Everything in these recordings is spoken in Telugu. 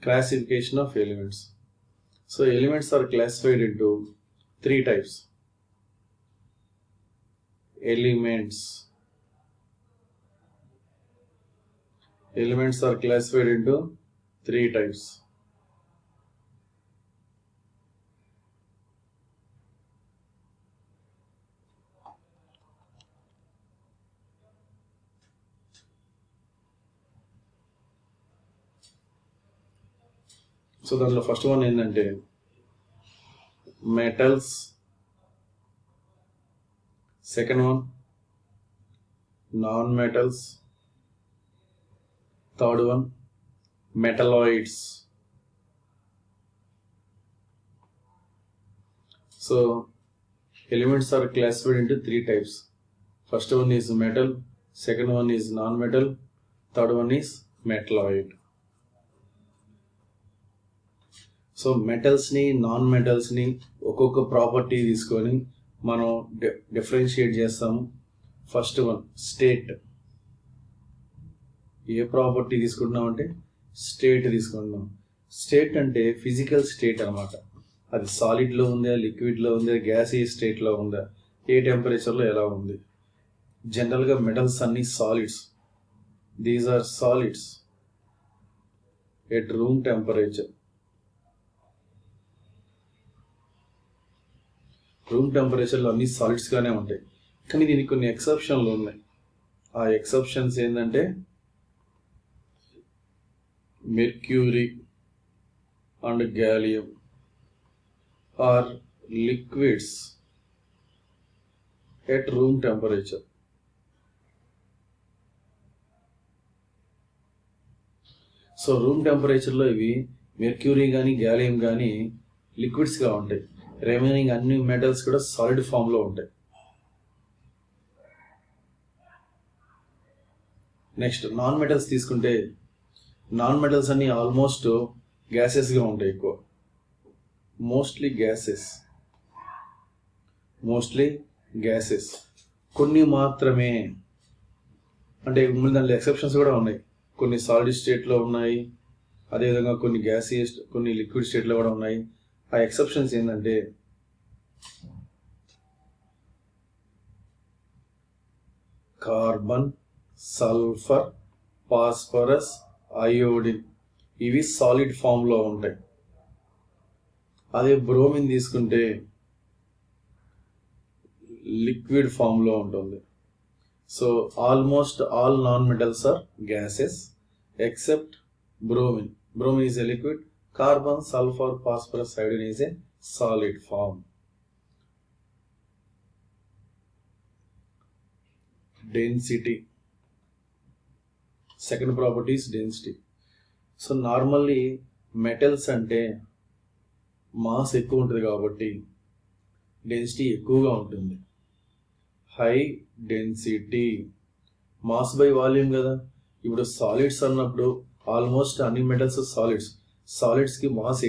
Classification of elements. So elements are classified into three types. Elements are classified into three types. So దానిలో ఫస్ట్ వన్ ఏంటంటే metals, second one non-metals, third one metalloids. So elements are classified into three types. First one is metal, second one is non-metal, third one is metalloid. So మెటల్స్ని నాన్ మెటల్స్ని ఒక్కొక్క ప్రాపర్టీ తీసుకొని మనం డిఫరెన్షియేట్ చేస్తాము. First one state. ఏ ప్రాపర్టీ తీసుకుంటున్నామంటే స్టేట్ తీసుకుంటున్నాం. స్టేట్ అంటే ఫిజికల్ స్టేట్ అనమాట. అది సాలిడ్లో ఉందా, లిక్విడ్లో ఉందా, గ్యాసియస్ స్టేట్లో ఉందా, ఏ టెంపరేచర్లో ఎలా ఉంది. జనరల్గా మెటల్స్ అన్ని solids. These are solids at room temperature. Room టెంపరేచర్లో అన్ని సాలిడ్స్గానే ఉంటాయి. కానీ దీనికి కొన్ని ఎక్సెప్షన్లు ఉన్నాయి. ఆ ఎక్సెప్షన్స్ ఏంటంటే mercury and gallium are liquids at room temperature. So room టెంపరేచర్లో ఇవి మెర్క్యూరీ కానీ గ్యాలియం కానీ లిక్విడ్స్గా ఉంటాయి. రిమైనింగ్ అన్ని మెటల్స్ కూడా సాలిడ్ ఫామ్లో ఉంటాయి. నెక్స్ట్ నాన్ మెటల్స్ తీసుకుంటే నాన్ మెటల్స్ అన్ని ఆల్మోస్ట్ గ్యాసెస్గా ఉంటాయి. ఎక్కువ మోస్ట్లీ గ్యాసెస్. కొన్ని మాత్రమే, అంటే దాంట్లో ఎక్సెప్షన్స్ కూడా ఉన్నాయి. కొన్ని సాలిడ్ స్టేట్లో ఉన్నాయి, అదేవిధంగా కొన్ని గ్యాసియస్, కొన్ని లిక్విడ్ స్టేట్లో కూడా ఉన్నాయి. ఆ ఎక్సెప్షన్స్ ఏంటంటే కార్బన్, సల్ఫర్, ఫాస్ఫరస్, అయోడిన్ ఇవి సాలిడ్ ఫామ్లో ఉంటాయి. అదే బ్రోమిన్ తీసుకుంటే లిక్విడ్ ఫామ్లో ఉంటుంది. So almost all non metals are gases except bromine. Bromine is a liquid. Carbon, sulfur, phosphorus, iodine is a solid form. Density. Second property is density. So normally metals అంటే మాస్ ఎక్కువ ఉంటుంది కాబట్టి డెన్సిటీ ఎక్కువగా ఉంటుంది. High density. Mass by volume కదా. ఇప్పుడు సాలిడ్స్ అన్నప్పుడు ఆల్మోస్ట్ అన్ని మెటల్స్ సాలిడ్స్కి మాస్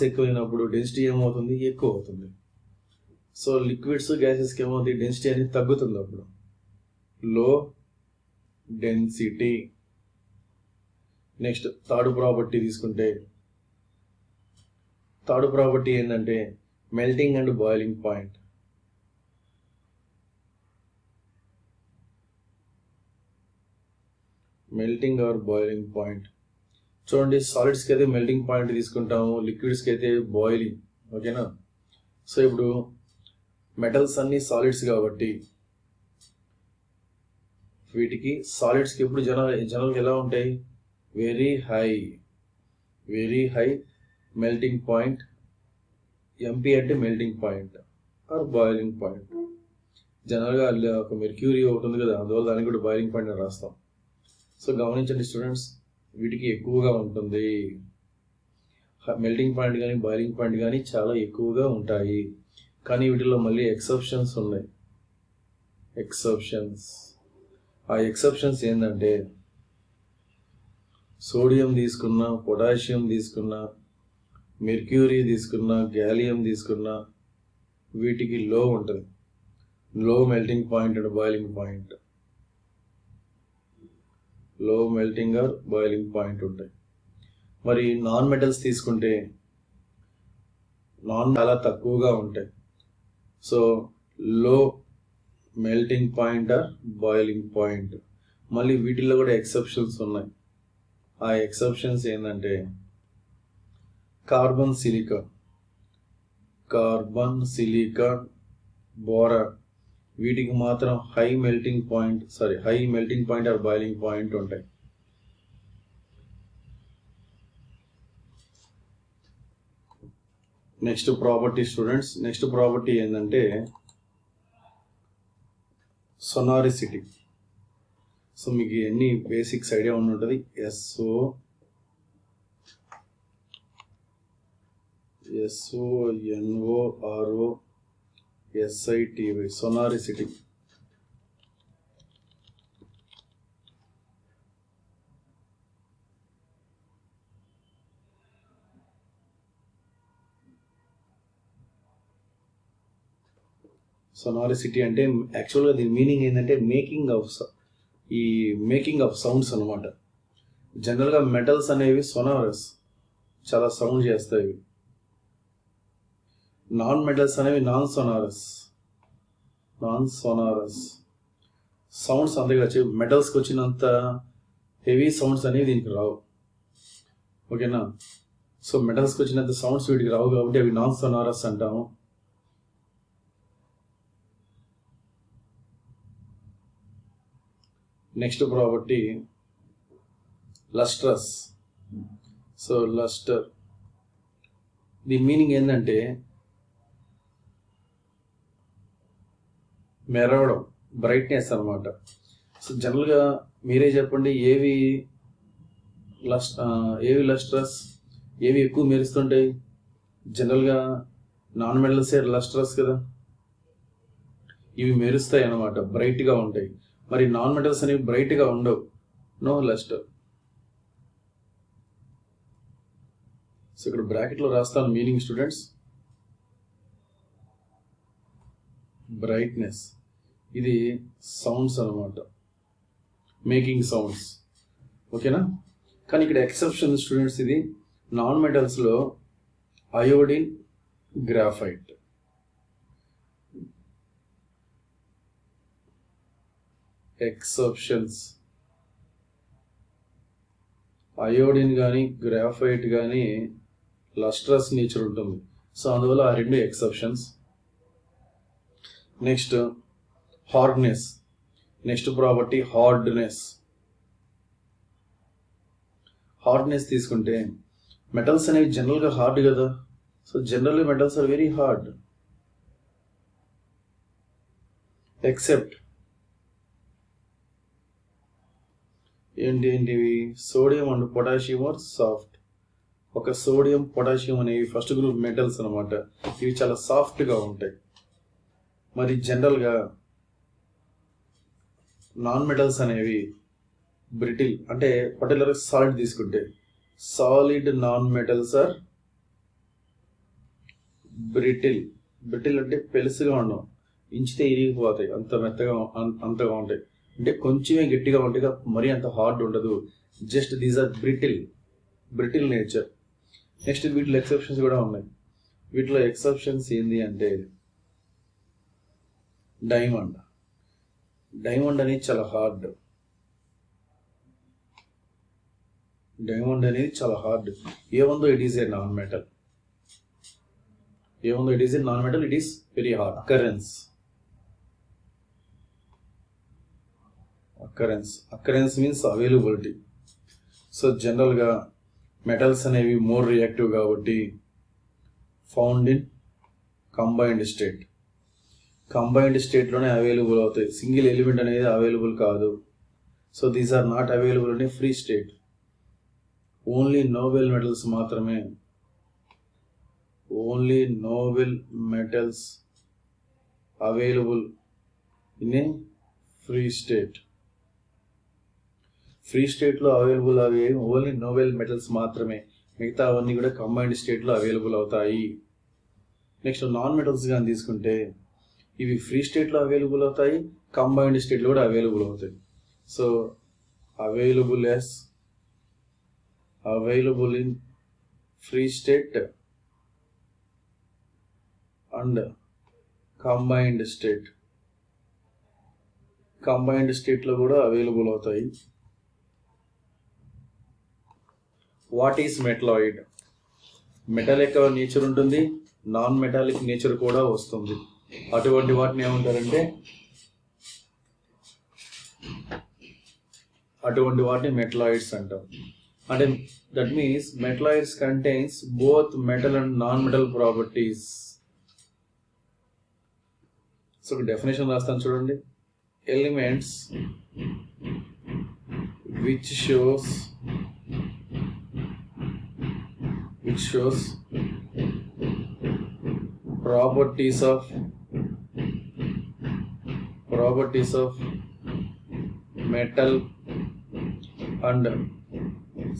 ఎక్కువైనప్పుడు డెన్సిటీ ఏమవుతుంది, ఎక్కువ అవుతుంది. సో లిక్విడ్స్, గ్యాసెస్కి ఏమవుతుంది, డెన్సిటీ అనేది తగ్గుతుంది. అప్పుడు low density. Next third property తీసుకుంటే థర్డ్ ప్రాపర్టీ ఏంటంటే melting and boiling point. Melting or boiling point. చూడండి, సాలిడ్స్కి అయితే మెల్టింగ్ పాయింట్ తీసుకుంటాము, లిక్విడ్స్కి అయితే బాయిలింగ్. ఓకేనా. సో ఇప్పుడు మెటల్స్ అన్ని సాలిడ్స్ కాబట్టి వీటికి సాలిడ్స్కి ఇప్పుడు జనరల్గా ఎలా ఉంటాయి, very high melting point. MP అంటే melting point or boiling point. జనరల్గా ఒక మెర్క్యూరీ ఒకటి ఉంది కదా, అందువల్ల దానికి కూడా బాయిలింగ్ పాయింట్ అని రాస్తాం. సో గమనించండి స్టూడెంట్స్, వీటికి ఎక్కువగా ఉంటుంది. మెల్టింగ్ పాయింట్ కానీ బాయిలింగ్ పాయింట్ కానీ చాలా ఎక్కువగా ఉంటాయి. కానీ వీటిలో మళ్ళీ ఎక్సెప్షన్స్ ఉన్నాయి. ఆ ఎక్సెప్షన్స్ ఏంటంటే సోడియం తీసుకున్నా, పొటాషియం తీసుకున్నా, మెర్క్యూరీ తీసుకున్నా, గ్యాలియం తీసుకున్నా వీటికి లో ఉంటుంది. Low melting point and boiling point. Low melting or boiling point ఉంటాయి. మరి నాన్ మెటల్స్ తీసుకుంటే చాలా తక్కువగా ఉంటాయి. So low melting point or boiling point. మళ్ళీ వీటిల్లో కూడా ఎక్సెప్షన్స్ ఉన్నాయి. ఆ ఎక్సెప్షన్స్ ఏంటంటే కార్బన్ సిలికాన్, బోరాన్, వీటికి మాత్రం high melting point or boiling point ఉంటాయి. Next property students, next property ఏంటంటే సొనారిసిటీ. సో మీకు ఎన్ని బేసిక్స్ ఐడియా ఉంటుంది. SONORISITY, sonority. సొనారిసిటీ అంటే యాక్చువల్గా దీని మీనింగ్ ఏంటంటే మేకింగ్ ఆఫ్ సౌండ్స్ అనమాట. జనరల్గా మెటల్స్ అనేవి సొనారస్, చాలా సౌండ్ చేస్తాయి. నాన్ మెటల్స్ అనేవి నాన్ సొనారస్ సౌండ్స్ అంతగా వచ్చి మెటల్స్కి వచ్చినంత హెవీ సౌండ్స్ అనేవి దీనికి రావు. ఓకేనా? సో మెటల్స్కి వచ్చినంత సౌండ్స్ వీటికి రావు కాబట్టి అవి నాన్ సొనారస్ అంటాము. Next property lustrous. So lustre, దీని మీనింగ్ ఏంటంటే మెరవడం, బ్రైట్నెస్ అనమాట. సో జనరల్గా మీరే చెప్పండి, ఏవి లస్ట్రస్, ఏవి ఎక్కువ మెరుస్తుంటాయి? జనరల్గా నాన్ మెటల్సే లస్ట్రస్ కదా, ఇవి మెరుస్తాయి అన్నమాట, బ్రైట్గా ఉంటాయి. మరి నాన్ మెటల్స్ అనేవి బ్రైట్గా ఉండవు, నో లస్టర్. సో ఇక్కడ బ్రాకెట్లో రాస్తాను మీనింగ్ స్టూడెంట్స్. బ్రైట్నెస్, ఇది సౌండ్స్ అనమాట, మేకింగ్ సౌండ్స్. ఓకేనా? కానీ ఇక్కడ ఎక్సెప్షన్ స్టూడెంట్స్, ఇది నాన్ మెటల్స్లో అయోడిన్, గ్రాఫైట్. ఎక్సెప్షన్స్, అయోడిన్ కానీ గ్రాఫైట్ కానీ లస్ట్రస్ నేచర్ ఉంటుంది. సో అందువల్ల ఆ రెండు exceptions. Next hardness. Next property hardness తీసుకుంటే మెటల్స్ అనేవి జనరల్గా హార్డ్ కదా. So generally metals are very hard except ఏంటివి? Sodium and potassium are soft. ఒక సోడియం, పొటాషియం అనేవి ఫస్ట్ గ్రూప్ మెటల్స్ అనమాట. ఇవి చాలా సాఫ్ట్గా ఉంటాయి. మరి జనరల్గా నాన్ మెటల్స్ అనేవి బ్రిటిల్, అంటే పర్టికులర్గా సాలిడ్ తీసుకుంటే solid non metals are brittle. అంటే పెలుసుగా ఉండవు, ఇంచితే ఇరిగిపోతాయి, అంతగా ఉంటాయి. అంటే కొంచెమే గట్టిగా ఉంటాయి, మరీ అంత హార్డ్ ఉండదు. Just these are brittle nature. Next వీటిలో ఎక్సెప్షన్స్ కూడా ఉన్నాయి. వీటిలో ఎక్సెప్షన్స్ ఏంది అంటే డైమండ్ అనేది చాలా హార్డ్. ఏముందో it is a non metal, it is very hard. Occurrence means availability. So జనరల్గా మెటల్స్ అనేవి మోర్ రియాక్టివ్ కాబట్టి ఫౌండ్ ఇన్ కంబైన్డ్ స్టేట్లోనే అవైలబుల్ అవుతాయి. సింగిల్ ఎలిమెంట్ అనేది అవైలబుల్ కాదు. So these are not available in free state. Only noble metals available in a free state. Free స్టేట్లో అవైలబుల్ అవి ఓన్లీ నోబెల్ మెటల్స్ మాత్రమే. మిగతా అవన్నీ కూడా కంబైన్డ్ స్టేట్లో అవైలబుల్ అవుతాయి. నెక్స్ట్ నాన్ మెటల్స్ కానీ తీసుకుంటే ఇవి ఫ్రీ స్టేట్లో అవైలబుల్ అవుతాయి, కంబైన్డ్ స్టేట్లో కూడా అవైలబుల్ అవుతాయి. So available available in free state and combined state. Combined స్టేట్లో కూడా అవైలబుల్ అవుతాయి. What is metalloid? మెటల్ యొక్క నేచర్ ఉంటుంది, నాన్ మెటాలిక్ నేచర్ కూడా వస్తుంది. అటువంటి వాటిని ఏమంటారంటే అటువంటి వాటిని మెటలాయిడ్స్ అంటారు. అంటే that means metalloids contains both metal and non metal properties. So definition రాస్తాను చూడండి. Elements which shows properties of metal and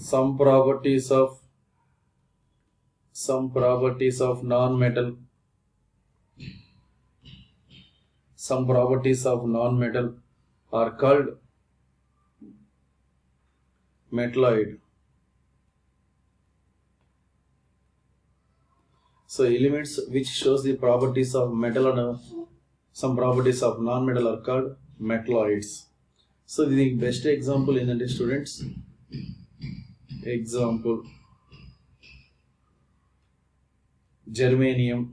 some properties of non-metal. Some properties of non-metal are called metalloid. So elements which shows the properties of metal and some properties of non-metal are called metalloids. So the best example in the students, example germanium,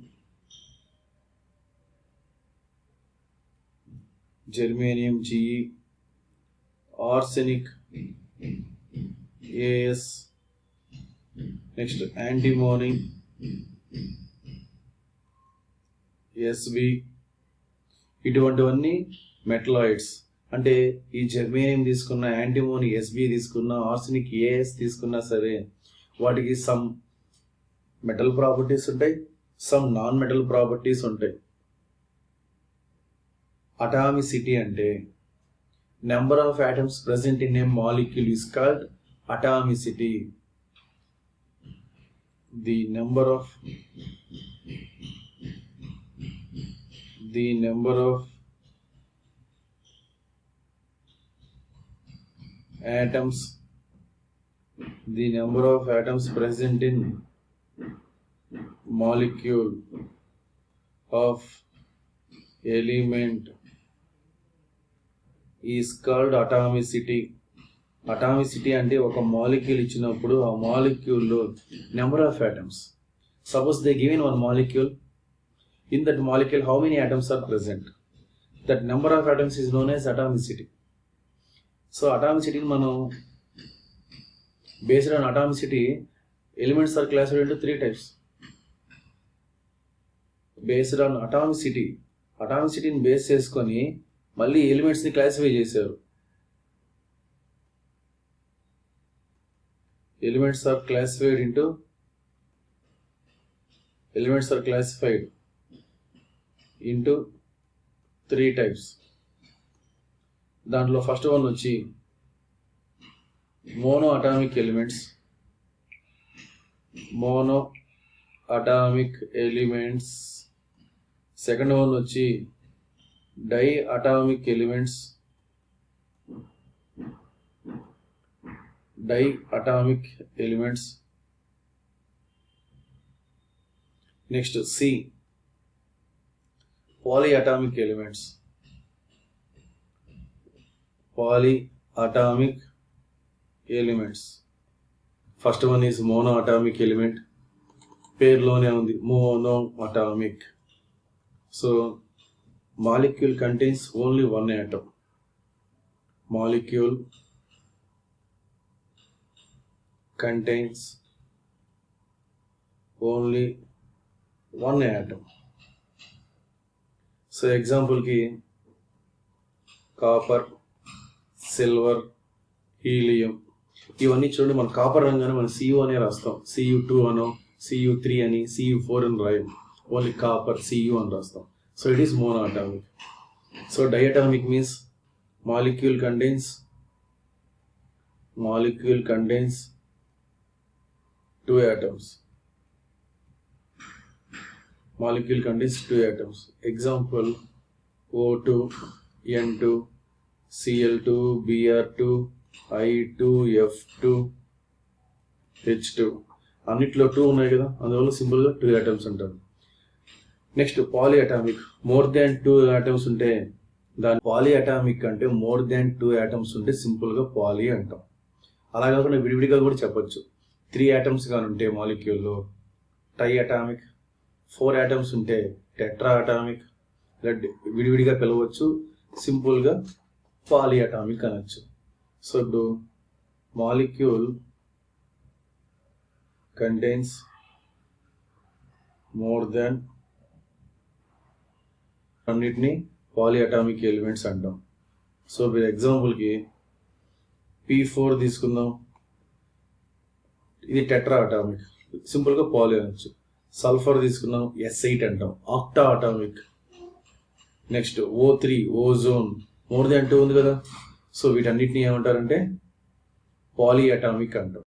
Ge, arsenic, As, next antimony, Sb, ఇటువంటివన్నీ మెటలాయిడ్స్. అంటే ఈ జెర్మేనియం తీసుకున్న, యాంటీమోనీ ఎస్బి తీసుకున్న, ఆర్సెనిక్ ఏఎస్ తీసుకున్నా సరే వాటికి సమ్ మెటల్ ప్రాపర్టీస్ ఉంటాయి, సమ్ నాన్ మెటల్ ప్రాపర్టీస్ ఉంటాయి. Atomicity అంటే number of atoms present in a molecule is called atomicity. The number of atoms present in molecule of element is called atomicity. Atomicity అంటే ఒక మాలిక్యూల్ ఇచ్చినప్పుడు ఆ మాలిక్యూల్లో number of atoms. Suppose they given one molecule. In that molecule how many atoms are present? That number of atoms is known as atomicity. So atomicity మనం based on atomicity elements are classified into 3 types. Based on atomicityని బేస్ చేసుకొని మళ్ళీ ఎలిమెంట్స్ని క్లాసిఫై చేశారు. Elements are classified into 3 types. దాంట్లో ఫస్ట్ వన్ వచ్చి mono atomic elements. Second one వచ్చి di atomic elements. Next see polyatomic elements. First one is monoatomic element. పేరులోనే ఉంది monoatomic. So molecule contains only one atom. Molecule contains only one atom. So example ki copper, silver, helium. ఇవన్నీ చూడండి, మన కాపర్ రంగానే మనం Cu అనే రాస్తాం. Cu2 అనో, Cu3 అని, Cu4 అని రాయం. ఓన్లీ కాపర్ Cu అని రాస్తాం. So it is monoatomic. So diatomic means molecule contains 2 atoms. Example O2, N2, Cl2, Br2, I2, F2, H2. అన్నిట్లో 2 ఉన్నాయి కదా, అందువల్ల సింపుల్గా 2 ఆటమ్స్ అంటారు. నెక్స్ట్ పాలిఅటామిక్, మోర్ దాన్ 2 ఆటమ్స్ ఉంటే దాని పాలిఅటామిక్ అంటే మోర్ దాన్ 2 ఆటమ్స్ ఉంటే సింపుల్గా పాలి అంటాం. అలా కాకుండా విడివిడిగా కూడా చెప్పొచ్చు. 3 ఆటమ్స్ కానీ ఉంటే మాలిక్యూల్లో ట్రై అటామిక్, 4 ఆటమ్స్ ఉంటే టెట్రా అటామిక్, ఇలా విడివిడిగా పిలవచ్చు, సింపుల్గా పాలిఅటామిక్ అనొచ్చు. సో ఇప్పుడు మాలిక్యూల్ కంటైన్స్ మోర్ దాన్, అన్నిటినీ పాలిఅటామిక్ ఎలిమెంట్స్ అంటాం. సో మీరు ఎగ్జాంపుల్కి P4 తీసుకుందాం, ఇది టెట్రా అటామిక్, సింపుల్గా పాలి అనొచ్చు. సల్ఫర్ తీసుకున్నాం, S8 అంటాం, octa atomic. Next O3 ozone, more than 2 ఉంది కదా, సో వీటన్నిటిని ఏమంటారంటే పాలిఅటామిక్ అంటాం.